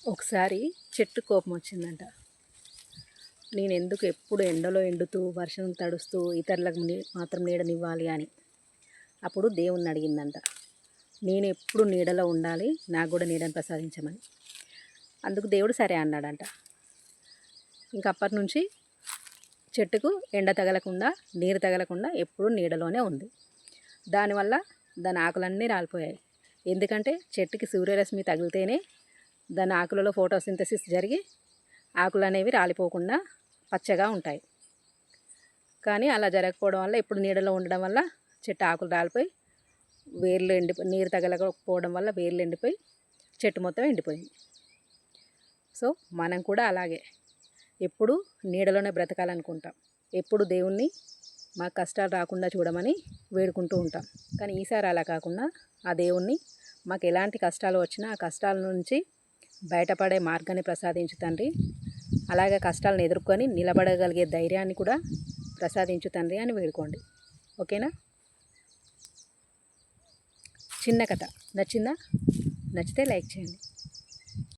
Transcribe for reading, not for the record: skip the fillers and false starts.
ఒకసారి చెట్టు కోపం వచ్చిందంట. నేను ఎందుకు ఎప్పుడు ఎండలో ఎండుతూ వర్షం తడుస్తూ ఇతరులకు మాత్రం నీడనివ్వాలి అని. అప్పుడు దేవుణ్ణి అడిగిందంట, నేను ఎప్పుడు నీడలో ఉండాలి, నాకు కూడా నీడని ప్రసాదించమని. అందుకు దేవుడు సరే అన్నాడంట. ఇంక అప్పటి నుంచి చెట్టుకు ఎండ తగలకుండా నీరు తగలకుండా ఎప్పుడూ నీడలోనే ఉంది. దానివల్ల దాని ఆకులన్నీ రాలిపోయాయి. ఎందుకంటే చెట్టుకి సూర్యరశ్మి తగిలితేనే దాని ఆకులలో ఫోటోసింథసిస్ జరిగి ఆకులు అనేవి రాలిపోకుండా పచ్చగా ఉంటాయి. కానీ అలా జరగకపోవడం వల్ల ఎప్పుడు నీడలో ఉండడం వల్ల చెట్టు ఆకులు రాలిపోయి వేర్లు నీరు తగలకపోవడం వల్ల వేర్లు ఎండిపోయి చెట్టు మొత్తం ఎండిపోయింది. సో మనం కూడా అలాగే ఎప్పుడు నీడలోనే బ్రతకాలనుకుంటాం. ఎప్పుడు దేవుణ్ణి మా కష్టాలు రాకుండా చూడమని వేడుకుంటూ ఉంటాం. కానీ ఈసారి అలా కాకుండా ఆ దేవుణ్ణి మాకు ఎలాంటి కష్టాలు వచ్చినా ఆ కష్టాల నుంచి బయటపడే మార్గాన్ని ప్రసాదించు తండ్రి, అలాగే కష్టాలను ఎదుర్కొని నిలబడగలిగే ధైర్యాన్ని కూడా ప్రసాదించు తండ్రి అని వేడుకోండి. ఓకేనా? చిన్న కథ నచ్చిందా? నచ్చితే లైక్ చేయండి.